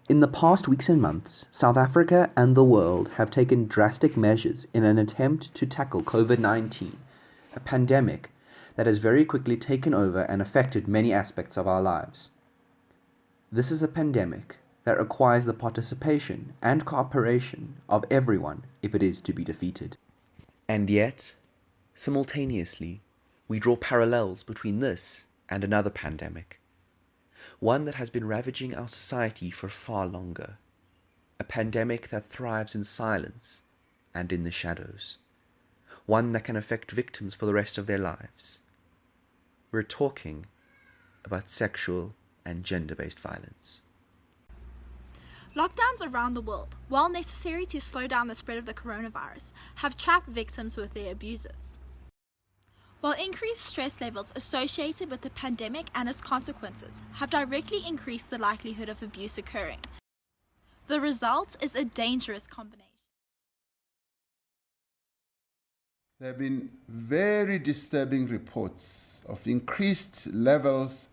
In the past weeks and months, South Africa and the world have taken drastic measures in an attempt to tackle COVID-19, a pandemic that has very quickly taken over and affected many aspects of our lives. This is a pandemic that requires the participation and cooperation of everyone if it is to be defeated. And yet, simultaneously, we draw parallels between this and another pandemic, one that has been ravaging our society for far longer, a pandemic that thrives in silence and in the shadows, one that can affect victims for the rest of their lives. We're talking about sexual and gender-based violence. Lockdowns around the world, while necessary to slow down the spread of the coronavirus, have trapped victims with their abusers. While increased stress levels associated with the pandemic and its consequences have directly increased the likelihood of abuse occurring, the result is a dangerous combination. There have been very disturbing reports of increased levels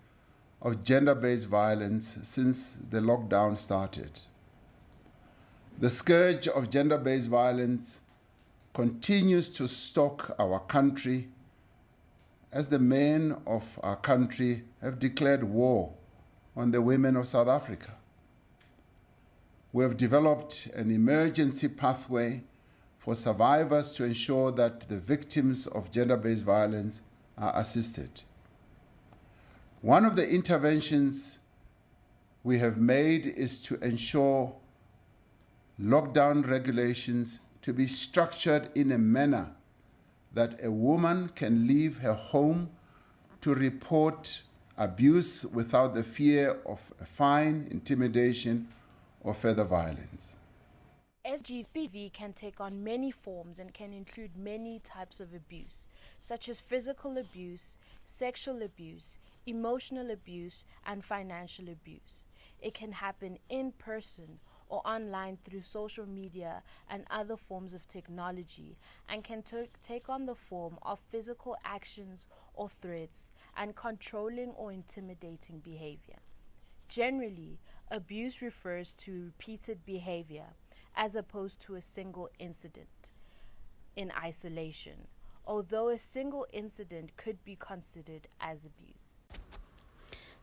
of gender-based violence since the lockdown started. The scourge of gender-based violence continues to stalk our country as the men of our country have declared war on the women of South Africa. We have developed an emergency pathway for survivors to ensure that the victims of gender-based violence are assisted. One of the interventions we have made is to ensure lockdown regulations to be structured in a manner that a woman can leave her home to report abuse without the fear of a fine, intimidation, or further violence. SGBV can take on many forms and can include many types of abuse, such as physical abuse, sexual abuse, emotional abuse, and financial abuse. It can happen in person or online through social media and other forms of technology, and can take on the form of physical actions or threats and controlling or intimidating behavior. Generally, abuse refers to repeated behavior as opposed to a single incident in isolation, although a single incident could be considered as abuse.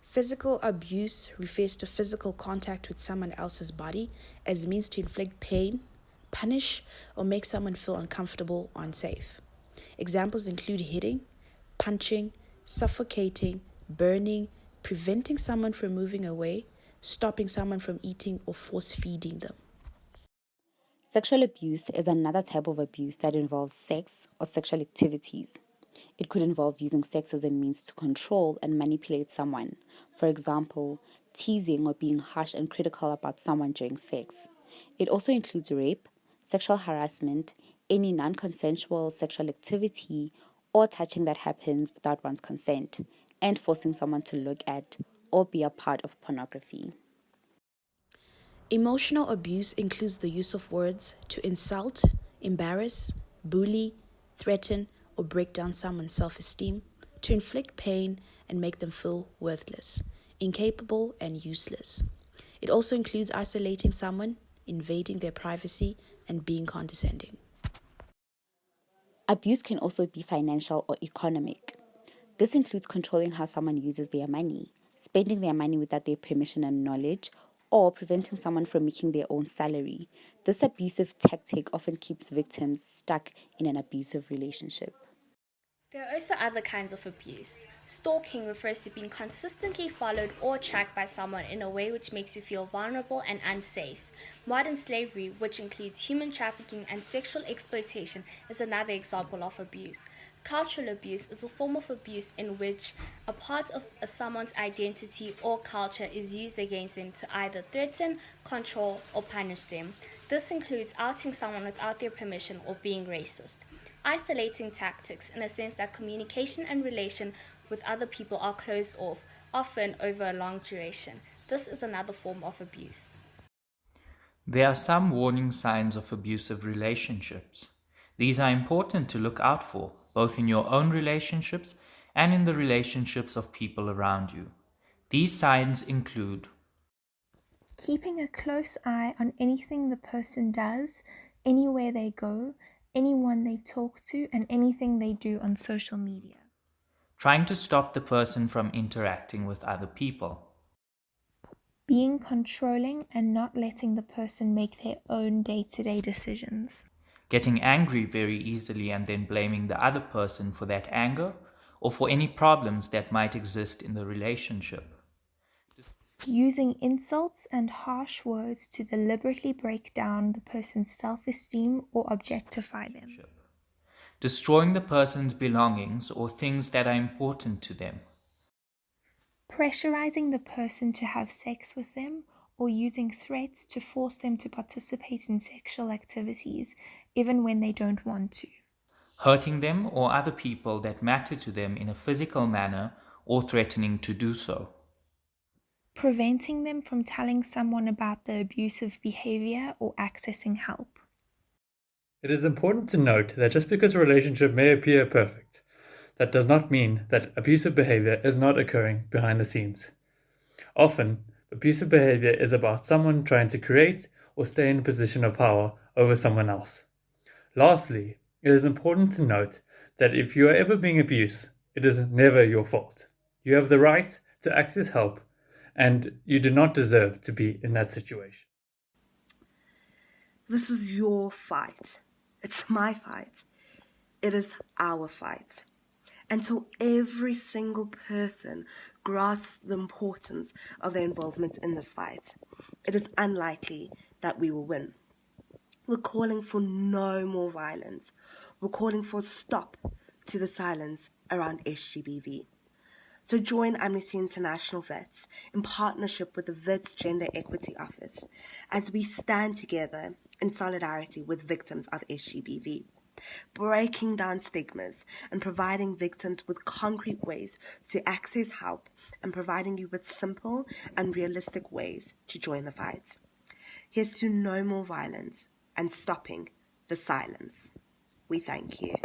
Physical abuse refers to physical contact with someone else's body as means to inflict pain, punish, or make someone feel uncomfortable or unsafe. Examples include hitting, punching, suffocating, burning, preventing someone from moving away, stopping someone from eating, or force-feeding them. Sexual abuse is another type of abuse that involves sex or sexual activities. It could involve using sex as a means to control and manipulate someone. For example, teasing or being harsh and critical about someone during sex. It also includes rape, sexual harassment, any non-consensual sexual activity, or touching that happens without one's consent, and forcing someone to look at or be a part of pornography. Emotional abuse includes the use of words to insult, embarrass, bully, threaten, or break down someone's self-esteem, to inflict pain and make them feel worthless, incapable, and useless. It also includes isolating someone, invading their privacy, and being condescending. Abuse can also be financial or economic. This includes controlling how someone uses their money, spending their money without their permission and knowledge, or preventing someone from making their own salary. This abusive tactic often keeps victims stuck in an abusive relationship. There are also other kinds of abuse. Stalking refers to being consistently followed or tracked by someone in a way which makes you feel vulnerable and unsafe. Modern slavery, which includes human trafficking and sexual exploitation, is another example of abuse. Cultural abuse is a form of abuse in which a part of someone's identity or culture is used against them to either threaten, control, or punish them. This includes outing someone without their permission or being racist. Isolating tactics, in a sense that communication and relation with other people are closed off, often over a long duration. This is another form of abuse. There are some warning signs of abusive relationships. These are important to look out for, both in your own relationships and in the relationships of people around you. These signs include keeping a close eye on anything the person does, anywhere they go, anyone they talk to, and anything they do on social media. Trying to stop the person from interacting with other people. Being controlling and not letting the person make their own day-to-day decisions. Getting angry very easily and then blaming the other person for that anger or for any problems that might exist in the relationship. Using insults and harsh words to deliberately break down the person's self-esteem or objectify them. Destroying the person's belongings or things that are important to them. Pressurizing the person to have sex with them or using threats to force them to participate in sexual activities even when they don't want to. Hurting them or other people that matter to them in a physical manner or threatening to do so. Preventing them from telling someone about the abusive behavior or accessing help. It is important to note that just because a relationship may appear perfect, that does not mean that abusive behavior is not occurring behind the scenes. Often, abusive behavior is about someone trying to create or stay in a position of power over someone else. Lastly, it is important to note that if you are ever being abused, it is never your fault. You have the right to access help, and you do not deserve to be in that situation. This is your fight. It's my fight. It is our fight. Until every single person grasps the importance of their involvement in this fight, it is unlikely that we will win. We're calling for no more violence. We're calling for a stop to the silence around SGBV. So join Amnesty International Vets in partnership with the Vets Gender Equity Office as we stand together in solidarity with victims of SGBV, breaking down stigmas and providing victims with concrete ways to access help and providing you with simple and realistic ways to join the fight. Here's to no more violence and stopping the silence. We thank you.